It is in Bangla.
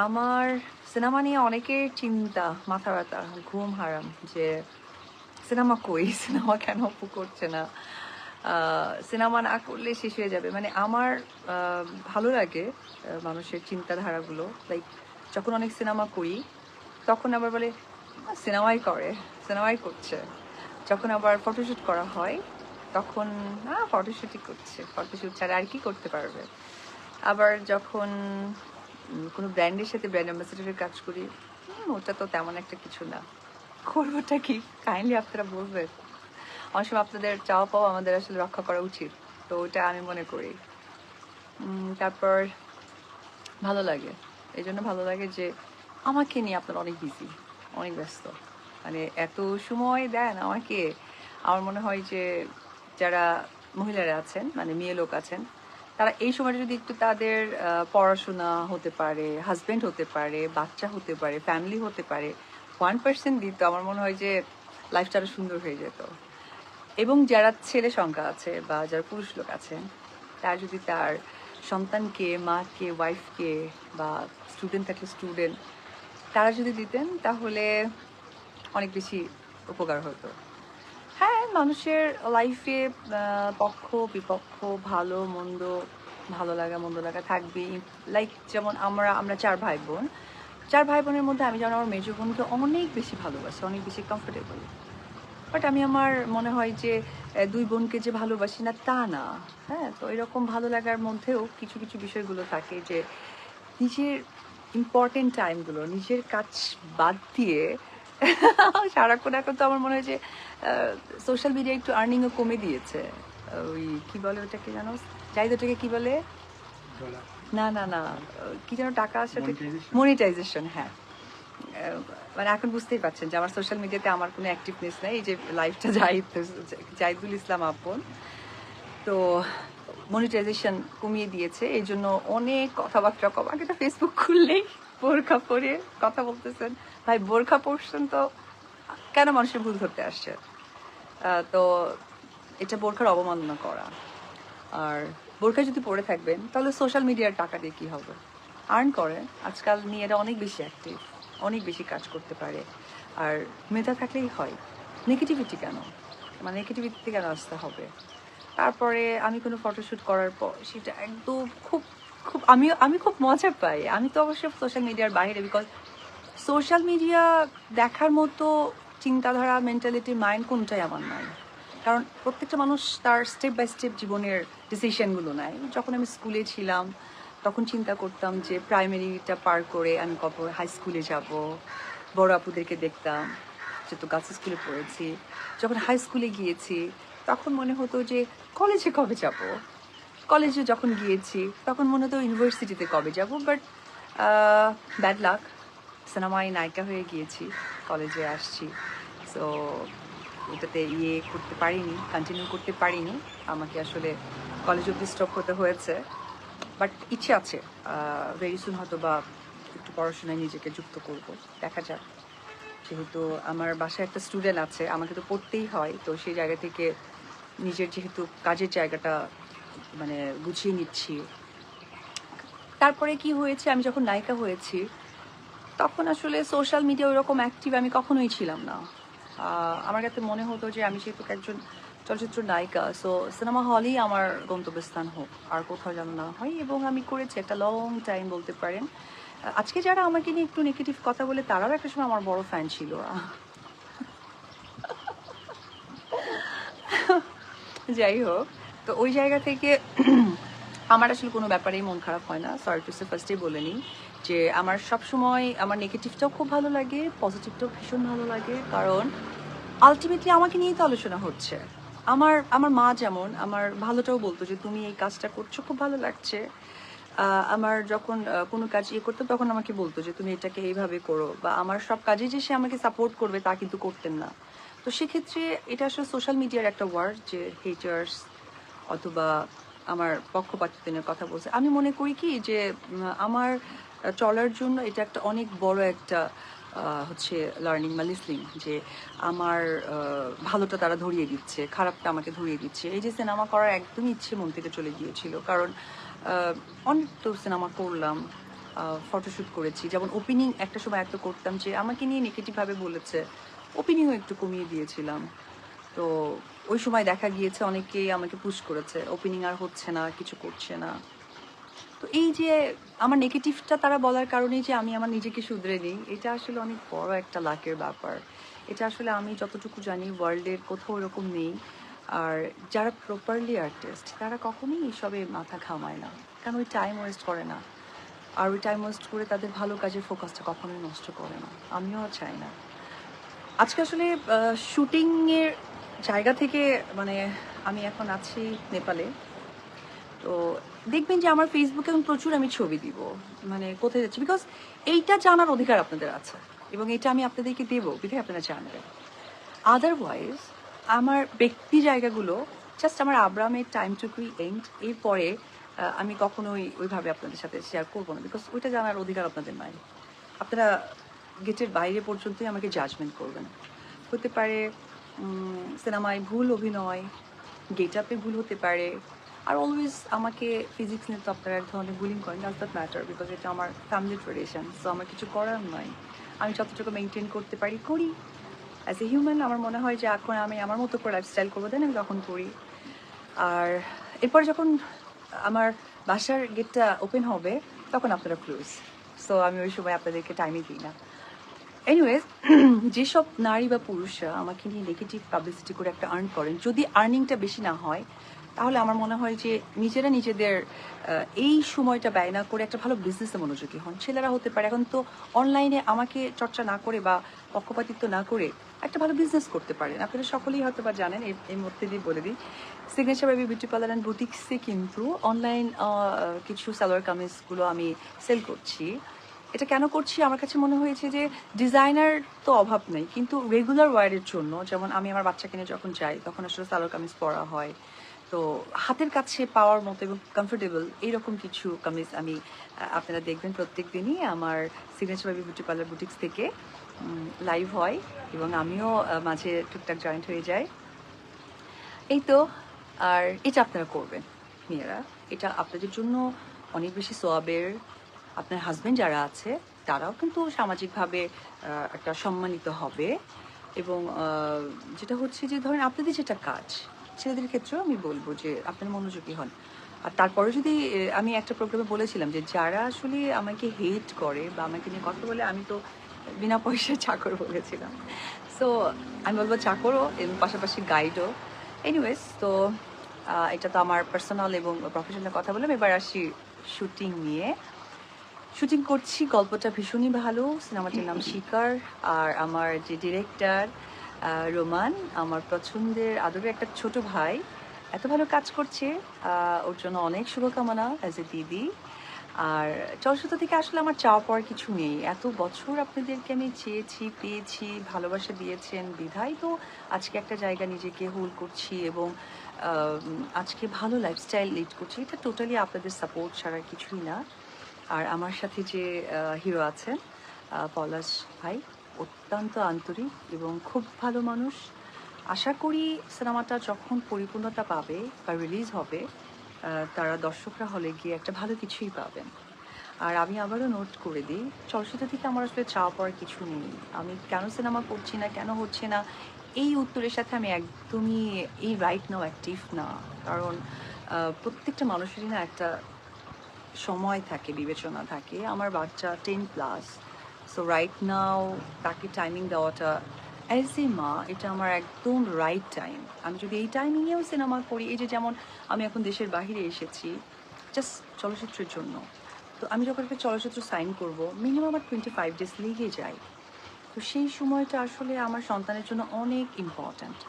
আমার সিনেমা নিয়ে অনেকের চিন্তা, মাথা ব্যথা, ঘুম হারাম যে সিনেমা কই, সিনেমা কেন অপু করছে না, সিনেমা না করলে শেষ হয়ে যাবে। মানে আমার ভালো লাগে মানুষের চিন্তাধারাগুলো। লাইক যখন অনেক সিনেমা করি তখন আবার বলে সিনেমাই করে, সিনেমাই করছে। যখন আবার ফটোশ্যুট করা হয় তখন ফটোশ্যুটই করছে, ফটোশ্যুট ছাড়া আর কি করতে পারবে। আবার যখন কোনো ব্র্যান্ডের সাথে ব্র্যান্ড অ্যাম্বাসেডারের কাজ করি, ওটা তো তেমন একটা কিছু না, করবোটা কি, কাইন্ডলি আপনারা বলবেন। অনেক সময় আপনাদের চাওয়া পাওয়া আমাদের আসলে রক্ষা করা উচিত, তো ওটা আমি মনে করি। তারপর ভালো লাগে, এই জন্য ভালো লাগে যে আমাকে নিয়ে আপনারা অনেক বিজি, অনেক ব্যস্ত, মানে এত সময় দেন আমাকে। আমার মনে হয় যে যারা মহিলারা আছেন, মানে মেয়ে লোক আছেন, তারা এই সময়টা যদি একটু তাদের পড়াশোনা হতে পারে, হাজবেন্ড হতে পারে, বাচ্চা হতে পারে, ফ্যামিলি হতে পারে, 1% দিত, আমার মনে হয় যে লাইফটা আরো সুন্দর হয়ে যেত। এবং যারা ছেলে সংখ্যা আছে বা যারা পুরুষ লোক আছেন, তার যদি তার সন্তানকে, মাকে, ওয়াইফকে বা স্টুডেন্ট থাকলে স্টুডেন্ট, তারা যদি দিতেন তাহলে অনেক বেশি উপকার হতো। হ্যাঁ, মানুষের লাইফে পক্ষ বিপক্ষ, ভালো মন্দ, ভালো লাগা মন্দ লাগা থাকবেই। লাইক যেমন আমরা চার ভাই বোন, চার ভাই বোনের মধ্যে আমি যেন আমার মেজো বোনকে অনেক বেশি ভালোবাসি, অনেক বেশি কমফোর্টেবল। বাট আমি আমার মনে হয় যে দুই বোনকে যে ভালোবাসি না তা না। হ্যাঁ, তো এরকম ভালো লাগার মধ্যেও কিছু কিছু বিষয়গুলো থাকে যে নিজের ইম্পর্টেন্ট টাইমগুলো, নিজের কাজ বাদ দিয়ে সারাক্ষণ এখন তো আমার মনে হয় যে সোশ্যাল মিডিয়া একটু আর্নিংও কমে দিয়েছে। ওই কি বলে ওটাকে জানো, জাহিদ ওটাকে কি বলে, না না না, কি যেন টাকা আসাতে, মনিটাইজেশন। হ্যাঁ, মানে এখন বুঝতেই পারছেন যে আমার সোশ্যাল মিডিয়াতে আমার কোনো অ্যাক্টিভনেস নেই। এই যে লাইফটা জাহিদুল ইসলাম আপন, তো মনিটাইজেশন কমিয়ে দিয়েছে, এই জন্য অনেক কথাবার্তা কম। আগে তো ফেসবুক খুললেই বোরখা পরে কথা বলতেছেন। ভাই বোরখা পরছেন তো কেন মানুষের ভুল ধরতে আসছে? তো এটা বোরখার অবমাননা করা। আর বোরখা যদি পরে থাকবেন তাহলে সোশ্যাল মিডিয়ার টাকা দিয়ে কী হবে? আর্ন করে, আজকাল মেয়েরা অনেক বেশি অ্যাক্টিভ, অনেক বেশি কাজ করতে পারে। আর মেধা থাকলেই হয়, নেগেটিভিটি কেন, মানে নেগেটিভিটিতে কেন আসতে হবে? তারপরে আমি কোনো ফটোশ্যুট করার পর সেটা একদম খুব খুব আমি আমি খুব মজা পাই। আমি তো অবশ্যই সোশ্যাল মিডিয়ার বাইরে, বিকজ সোশ্যাল মিডিয়া দেখার মতো চিন্তাধারা, মেন্টালিটি, মাইন্ড কোনটাই আমার নাই। কারণ প্রত্যেকটা মানুষ তার স্টেপ বাই স্টেপ জীবনের ডিসিশনগুলো নেয়। যখন আমি স্কুলে ছিলাম তখন চিন্তা করতাম যে প্রাইমারিটা পার করে আমি কবে হাই স্কুলে যাব, বড় আপুদেরকে দেখতাম যে তো গার্লস স্কুলে পড়েছি। যখন হাই স্কুলে গিয়েছি তখন মনে হতো যে কলেজে কবে যাব, কলেজে যখন গিয়েছি তখন মনে হতো ইউনিভার্সিটিতে কবে যাব। বাট ব্যাড লাক, সিনেমায় নায়িকা হয়ে গিয়েছি, কলেজে আসছি। সো ওটাতে করতে পারিনি, কন্টিনিউ করতে পারিনি, আমাকে আসলে কলেজ অব্দি স্টপ হতে হয়েছে। বাট ইচ্ছে আছে ভেরি সুন হয়তো বা একটু পড়াশোনায় নিজেকে যুক্ত করব, দেখা যাক। যেহেতু আমার বাসায় একটা স্টুডেন্ট আছে, আমাকে তো পড়তেই হয়, তো সেই জায়গা থেকে নিজের যেহেতু কাজের জায়গাটা মানে গুছিয়ে নিচ্ছি। তারপরে কি হয়েছে, আমি যখন নায়িকা হয়েছি তখন আসলে সোশ্যাল মিডিয়া ওরকম অ্যাক্টিভ আমি কখনোই ছিলাম না। আমার কাছে মনে হতো যে আমি যেহেতু একজন চলচ্চিত্র নায়িকা, সো সিনেমা হলেই আমার গন্তব্যস্থান হোক, আর কোথাও যেন না হয়। এবং আমি করেছি একটা লং টাইম বলতে পারেন। আজকে যারা আমাকে নিয়ে একটু নেগেটিভ কথা বলে তারাও একটা সময় আমার বড় ফ্যান ছিল। যাই হোক, তো ওই জায়গা থেকে আমার আসলে কোনো ব্যাপারেই মন খারাপ হয় না। সরি টু সে ফার্স্টেই বলে নিই যে আমার সবসময় আমার নেগেটিভটাও খুব ভালো লাগে, পজিটিভটাও ভীষণ ভালো লাগে। কারণ আলটিমেটলি আমাকে নিয়েই তো আলোচনা হচ্ছে। আমার আমার মা যেমন আমার ভালোটাও বলতো যে তুমি এই কাজটা করছো, খুব ভালো লাগছে। আমার যখন কোনো কাজ করতো তখন আমাকে বলতো যে তুমি এটাকে এইভাবে করো, বা আমার সব কাজে যে সে আমাকে সাপোর্ট করবে তা কিন্তু করতেন না। তো সেক্ষেত্রে এটা আসলে সোশ্যাল মিডিয়ার একটা ওয়ার্ড যে হেটার্স অথবা আমার পক্ষপাতিত্বের কথা বলছে। আমি মনে করি কি যে আমার চলার জন্য এটা একটা অনেক বড় একটা হচ্ছে লার্নিং বা লিসনিং, যে আমার ভালোটা তারা ধরিয়ে দিচ্ছে, খারাপটা আমাকে ধরিয়ে দিচ্ছে। এই যে সিনেমা করার একদমই ইচ্ছে মন থেকে চলে গিয়েছিল, কারণ অনেক তো সিনেমা করলাম, ফটোশ্যুট করেছি। যেমন ওপেনিং একটা সময় এত করতাম যে আমাকে নিয়ে নেগেটিভভাবে বলেছে, ওপেনিংও একটু কমিয়ে দিয়েছিলাম। তো ওই সময় দেখা গিয়েছে অনেকেই আমাকে পুশ করেছে, ওপেনিং আর হচ্ছে না, কিছু করছে না। তো এই যে আমার নেগেটিভটা তারা বলার কারণেই যে আমি আমার নিজেকে শুধরে নিই, এটা আসলে অনেক বড় একটা লাকের ব্যাপার। এটা আসলে আমি যতটুকু জানি ওয়ার্ল্ডের কোথাও এরকম নেই। আর যারা প্রপারলি আর্টিস্ট তারা কখনোই এসবে মাথা ঘামায় না, কারণ ওই টাইম ওয়েস্ট করে না। আর ওই টাইম ওয়েস্ট করে তাদের ভালো কাজের ফোকাসটা কখনোই নষ্ট করে না, আমিও চাই না। আজকে আসলে শুটিংয়ের জায়গা থেকে মানে আমি এখন আছি নেপালে। তো দেখবেন যে আমার ফেসবুকে এখন প্রচুর আমি ছবি দিব, মানে কোথায় যাচ্ছি, বিকজ এইটা জানার অধিকার আপনাদের আছে এবং এটা আমি আপনাদেরকে দেবো বিধায় আপনারা জানবেন। আদারওয়াইজ আমার ব্যক্তি জায়গাগুলো জাস্ট আমার আব্রামের টাইমটুকুই এন্ড, এরপরে আমি কখনোই ওইভাবে আপনাদের সাথে শেয়ার করবো না, বিকজ ওইটা জানার অধিকার আপনাদের নাই। আপনারা গেটের বাইরে পর্যন্তই আমাকে জাজমেন্ট করবেন। হতে পারে সিনেমায় ভুল অভিনয়, গেট আপে ভুল হতে পারে। আর অলওয়েজ আমাকে ফিজিক্স নিয়ে তো আপনারা এক ধরনের বুলিং করেন, ডাজ দ্যাট ম্যাটার, বিকজ এটা আমার ফ্যামিলি ট্রেডিশন, সো আমার কিছু করার নয়। আমি যতটুকু মেনটেন করতে পারি করি। অ্যাজ এ হিউম্যান আমার মনে হয় যে এখন আমি আমার মতো করে লাইফস্টাইল করবো, দেন আমি তখন করি। আর এরপর যখন আমার বাসার গেটটা ওপেন হবে তখন আপনারা ক্লোজ, সো আমি ওই সময় আপনাদেরকে টাইমই দিই না। এনিওয়েজ, যেসব নারী বা পুরুষরা আমাকে নিয়ে নেগেটিভ পাবলিসিটি করে একটা আর্ন করেন, যদি আর্নিংটা বেশি না হয় তাহলে আমার মনে হয় যে নিজেরা নিজেদের এই সময়টা ব্যয় না করে একটা ভালো বিজনেসে মনোযোগী হন। ছেলেরা হতে পারে, এখন তো অনলাইনে আমাকে চর্চা না করে বা পক্ষপাতিত্ব না করে একটা ভালো বিজনেস করতে পারেন। আপনারা সকলেই হয়তো বা জানেন, এই মধ্যে দিয়ে বলে দিই, signature baby beauty parlour and বুটিক্সে কিন্তু অনলাইন কিছু সালোয়ার কামিজগুলো আমি সেল করছি। এটা কেন করছি, আমার কাছে মনে হয়েছে যে ডিজাইনার তো অভাব নেই, কিন্তু রেগুলার ওয়ারের জন্য, যেমন আমি আমার বাচ্চাকে নিয়ে যখন যাই তখন আসলে সালোয়ার কামিজ পরা হয়, তো হাতের কাছে পাওয়ার মতো এবং কমফোর্টেবল এইরকম কিছু কামিজ আমি আপনারা দেখবেন প্রত্যেক দিনই আমার signature baby beauty parlour boutiques থেকে লাইভ হয় এবং আমিও মাঝে টুকটাক জয়েন্ট হয়ে যাই। এই তো। আর এটা আপনারা করবেন মেয়েরা, এটা আপনাদের জন্য অনেক বেশি সোয়াবের। আপনার হাজব্যান্ড যারা আছে তারাও কিন্তু সামাজিকভাবে একটা সম্মানিত হবে। এবং যেটা হচ্ছে যে ধরেন আপনাদের যেটা কাজ, ছেলেদের ক্ষেত্রেও আমি বলবো যে আপনারা মনোযোগী হন। আর তারপরে যদি আমি একটা প্রোগ্রামে বলেছিলাম যে যারা আসলে আমাকে হেট করে বা আমাকে নিয়ে কথা বলে, আমি তো বিনা পয়সায় চাকর বলেছিলাম, সো আমি বলবো চাকরও এবং পাশাপাশি গাইডও। এনিওয়েজ, তো এটা তো আমার পার্সোনাল এবং প্রফেশনাল কথা বললাম। এবার আসি শুটিং নিয়ে। শুটিং করছি, গল্পটা ভীষণই ভালো, সিনেমাটির নাম শিকার। আর আমার যে ডিরেক্টর রোমান, আমার পছন্দের আদরের একটা ছোট ভাই, এত ভালো কাজ করছে, ওর জন্য অনেক শুভকামনা অ্যাজ এ দিদি। আর চলচ্চিত্র থেকে আসলে আমার চাওয়া পাওয়ার কিছু নেই, এত বছর আপনাদেরকে আমি চেয়েছি, পেয়েছি, ভালোবাসা দিয়েছেন বিধায় তো আজকে একটা জায়গা নিজেকে হোল্ড করছি এবং আজকে ভালো লাইফস্টাইল লিড করছি। এটা টোটালি আপনাদের সাপোর্ট ছাড়া কিছুই না। আর আমার সাথে যে হিরো আছেন পলাশ ভাই, অত্যন্ত আন্তরিক এবং খুব ভালো মানুষ। আশা করি সিনেমাটা যখন পরিপূর্ণতা পাবে বা রিলিজ হবে, তারা দর্শকরা হলে গিয়ে একটা ভালো কিছুই পাবেন। আর আমি আবারও নোট করে দিই, চলচ্চিত্র থেকে আমার আসলে চাওয়া পাওয়ার কিছু নেই। আমি কেন সিনেমা করছি না, কেন হচ্ছে না, এই উত্তরের সাথে আমি একদমই এই রাইট নাও অ্যাক্টিভ না। কারণ প্রত্যেকটা মানুষেরই না একটা সময় থাকে, বিবেচনা থাকে। আমার বাচ্চা 10+, সো রাইট নাও তাকে টাইমিং দেওয়াটা অ্যাজ এ মা, এটা আমার একদম রাইট টাইম। আমি যদি এই টাইমিংয়েও সিনেমা করি, এই যে যেমন আমি এখন দেশের বাইরে এসেছি জাস্ট চলচ্চিত্রের জন্য, তো আমি যখন একটা চলচ্চিত্র সাইন করব মিনিমাম আমার 25 days লেগে যায়। তো সেই সময়টা আসলে আমার সন্তানের জন্য অনেক ইম্পর্ট্যান্ট।